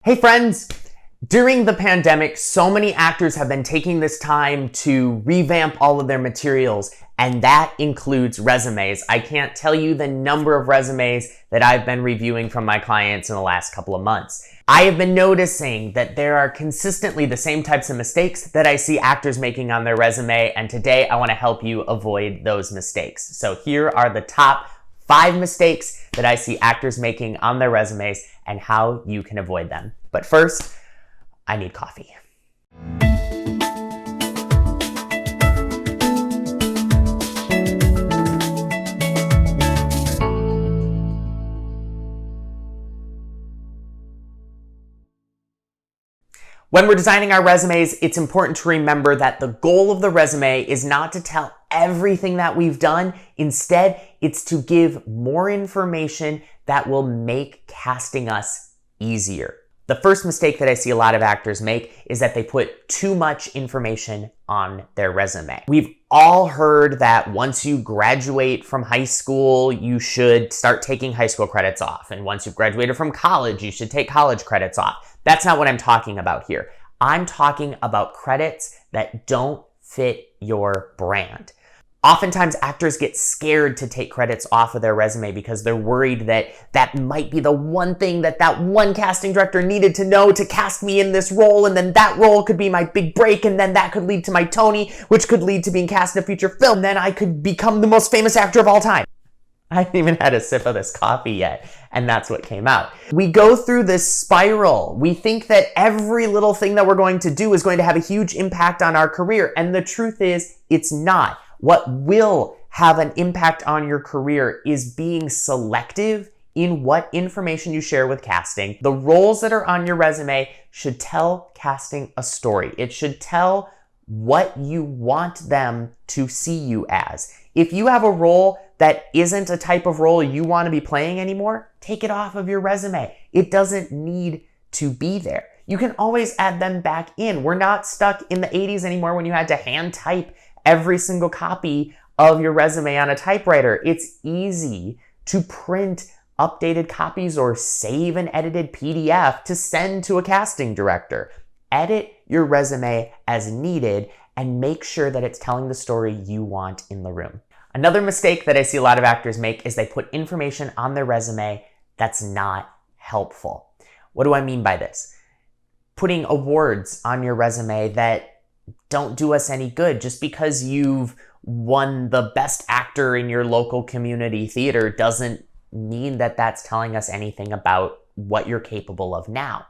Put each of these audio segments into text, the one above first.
Hey friends! During the pandemic, so many actors have been taking this time to revamp all of their materials, and that includes resumes. I can't tell you the number of resumes that I've been reviewing from my clients in the last couple of months. I have been noticing that there are consistently the same types of mistakes that I see actors making on their resume, and today I want to help you avoid those mistakes. So here are the top 5 mistakes that I see actors making on their resumes and how you can avoid them. But first, I need coffee. When we're designing our resumes, it's important to remember that the goal of the resume is not to tell everything that we've done. Instead, it's to give more information that will make casting us easier. The first mistake that I see a lot of actors make is that they put too much information on their resume. We've all heard that once you graduate from high school, you should start taking high school credits off. And once you've graduated from college, you should take college credits off. That's not what I'm talking about here. I'm talking about credits that don't fit your brand. Oftentimes, actors get scared to take credits off of their resume because they're worried that that might be the one thing that one casting director needed to know to cast me in this role, and then that role could be my big break, and then that could lead to my Tony, which could lead to being cast in a feature film. Then I could become the most famous actor of all time. I haven't even had a sip of this coffee yet, and that's what came out. We go through this spiral. We think that every little thing that we're going to do is going to have a huge impact on our career, and the truth is, it's not. What will have an impact on your career is being selective in what information you share with casting. The roles that are on your resume should tell casting a story. It should tell what you want them to see you as. If you have a role that isn't a type of role you want to be playing anymore, take it off of your resume. It doesn't need to be there. You can always add them back in. We're not stuck in the 80s anymore when you had to hand type every single copy of your resume on a typewriter. It's easy to print updated copies or save an edited PDF to send to a casting director. Edit your resume as needed and make sure that it's telling the story you want in the room. Another mistake that I see a lot of actors make is they put information on their resume that's not helpful. What do I mean by this? Putting awards on your resume that don't do us any good. Just because you've won the best actor in your local community theater doesn't mean that that's telling us anything about what you're capable of now.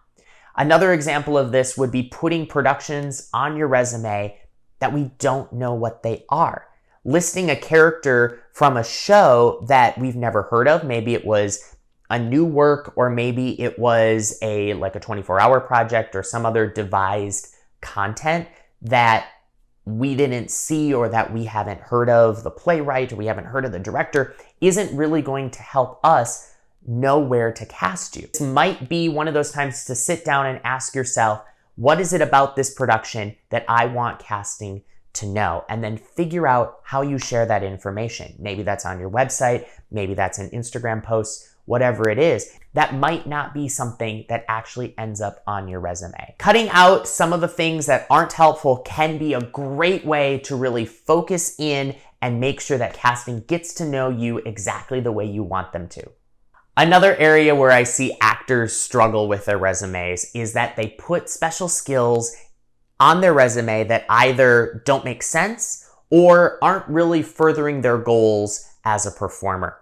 Another example of this would be putting productions on your resume that we don't know what they are. Listing a character from a show that we've never heard of. Maybe it was a new work, or maybe it was a 24-hour project or some other devised content that we didn't see or that we haven't heard of the playwright or we haven't heard of the director, isn't really going to help us know where to cast you. This might be one of those times to sit down and ask yourself, what is it about this production that I want casting to know? And then figure out how you share that information. Maybe that's on your website, maybe that's an Instagram post, whatever it is. That might not be something that actually ends up on your resume. Cutting out some of the things that aren't helpful can be a great way to really focus in and make sure that casting gets to know you exactly the way you want them to. Another area where I see actors struggle with their resumes is that they put special skills on their resume that either don't make sense or aren't really furthering their goals as a performer.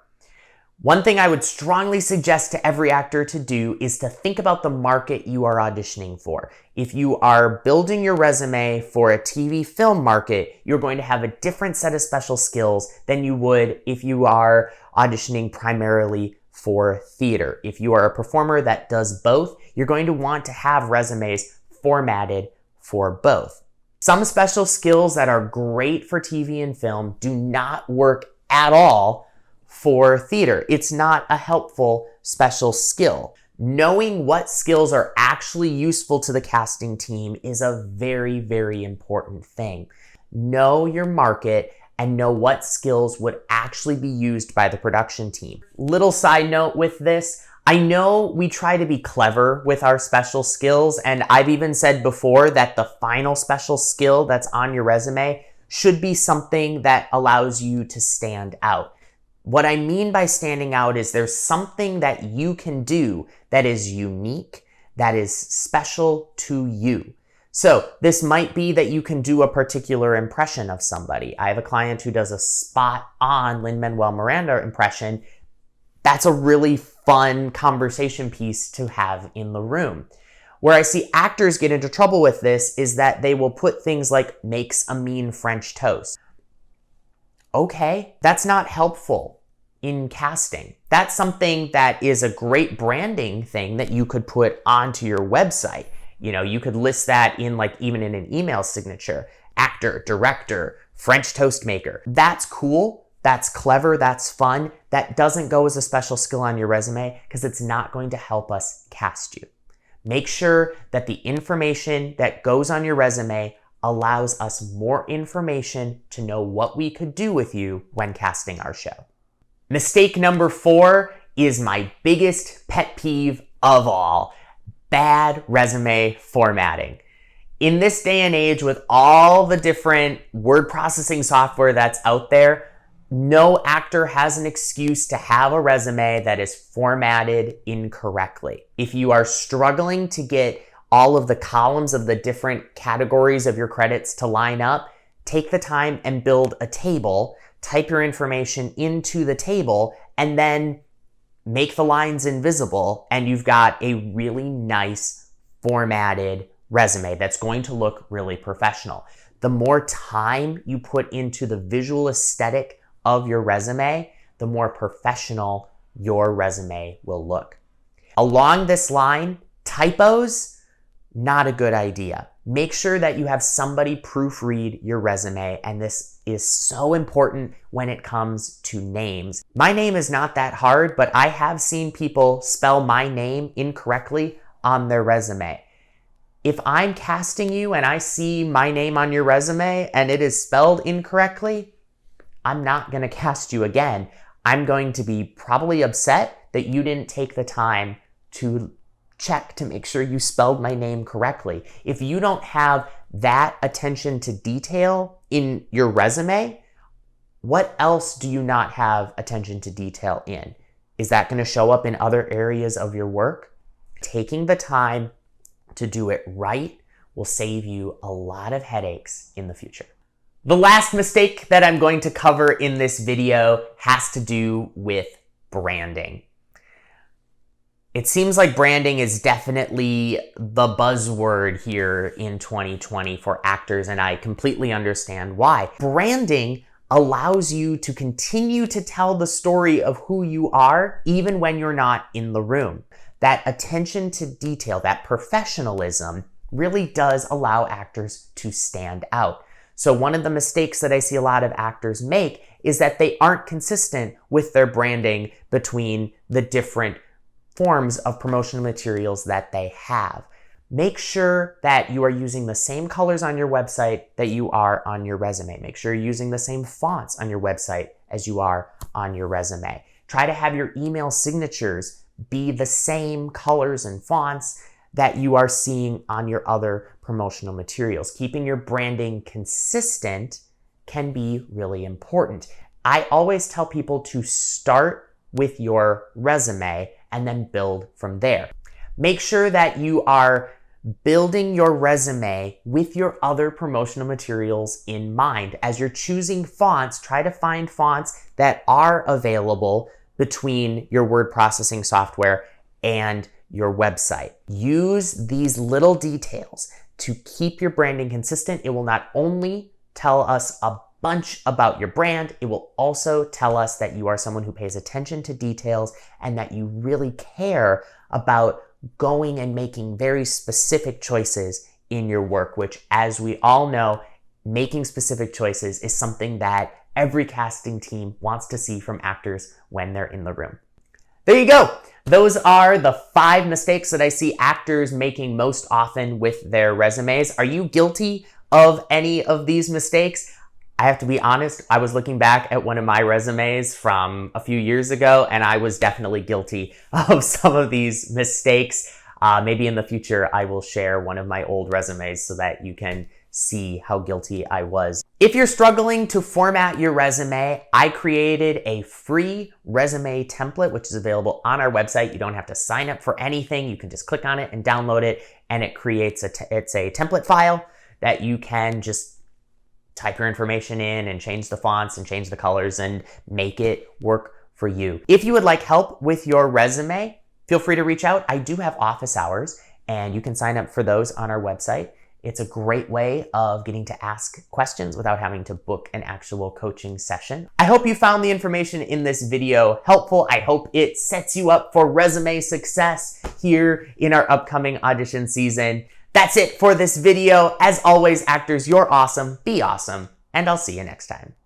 One thing I would strongly suggest to every actor to do is to think about the market you are auditioning for. If you are building your resume for a TV film market, you're going to have a different set of special skills than you would if you are auditioning primarily for theater. If you are a performer that does both, you're going to want to have resumes formatted for both. Some special skills that are great for TV and film do not work at all for theater. It's not a helpful special skill. Knowing what skills are actually useful to the casting team is a very, very important thing. Know your market and know what skills would actually be used by the production team. Little side note with this, I know we try to be clever with our special skills, and I've even said before that the final special skill that's on your resume should be something that allows you to stand out. What I mean by standing out is there's something that you can do that is unique, that is special to you. So this might be that you can do a particular impression of somebody. I have a client who does a spot-on Lin-Manuel Miranda impression. That's a really fun conversation piece to have in the room. Where I see actors get into trouble with this is that they will put things like makes a mean French toast. Okay, that's not helpful in casting. That's something that is a great branding thing that you could put onto your website. You know, you could list that in even in an email signature. Actor, director, French toast maker. That's cool. That's clever, that's fun. That doesn't go as a special skill on your resume because it's not going to help us cast you. Make sure that the information that goes on your resume allows us more information to know what we could do with you when casting our show. Mistake number 4 is my biggest pet peeve of all: bad resume formatting. In this day and age, with all the different word processing software that's out there, no actor has an excuse to have a resume that is formatted incorrectly. If you are struggling to get all of the columns of the different categories of your credits to line up, take the time and build a table, type your information into the table, and then make the lines invisible, and you've got a really nice formatted resume that's going to look really professional. The more time you put into the visual aesthetic of your resume, the more professional your resume will look. Along this line, typos, not a good idea. Make sure that you have somebody proofread your resume, and this is so important when it comes to names. My name is not that hard, but I have seen people spell my name incorrectly on their resume. If I'm casting you and I see my name on your resume and it is spelled incorrectly, I'm not going to cast you again. I'm going to be probably upset that you didn't take the time to check to make sure you spelled my name correctly. If you don't have that attention to detail in your resume, what else do you not have attention to detail in? Is that going to show up in other areas of your work? Taking the time to do it right will save you a lot of headaches in the future. The last mistake that I'm going to cover in this video has to do with branding. It seems like branding is definitely the buzzword here in 2020 for actors, and I completely understand why. Branding allows you to continue to tell the story of who you are even when you're not in the room. That attention to detail, that professionalism really does allow actors to stand out. So one of the mistakes that I see a lot of actors make is that they aren't consistent with their branding between the different forms of promotional materials that they have. Make sure that you are using the same colors on your website that you are on your resume. Make sure you're using the same fonts on your website as you are on your resume. Try to have your email signatures be the same colors and fonts that you are seeing on your other promotional materials. Keeping your branding consistent can be really important. I always tell people to start with your resume and then build from there. Make sure that you are building your resume with your other promotional materials in mind. As you're choosing fonts, try to find fonts that are available between your word processing software and your website. Use these little details to keep your branding consistent. It will not only tell us a bunch about your brand, it will also tell us that you are someone who pays attention to details and that you really care about going and making very specific choices in your work, which, as we all know, making specific choices is something that every casting team wants to see from actors when they're in the room. There you go. Those are the 5 mistakes that I see actors making most often with their resumes. Are you guilty of any of these mistakes? I have to be honest, I was looking back at one of my resumes from a few years ago, and I was definitely guilty of some of these mistakes. Maybe in the future, I will share one of my old resumes so that you can see how guilty I was. If you're struggling to format your resume, I created a free resume template, which is available on our website. You don't have to sign up for anything. You can just click on it and download it, and it creates it's a template file that you can just type your information in and change the fonts and change the colors and make it work for you. If you would like help with your resume, feel free to reach out. I do have office hours, and you can sign up for those on our website. It's a great way of getting to ask questions without having to book an actual coaching session. I hope you found the information in this video helpful. I hope it sets you up for resume success here in our upcoming audition season. That's it for this video. As always, actors, you're awesome, be awesome, and I'll see you next time.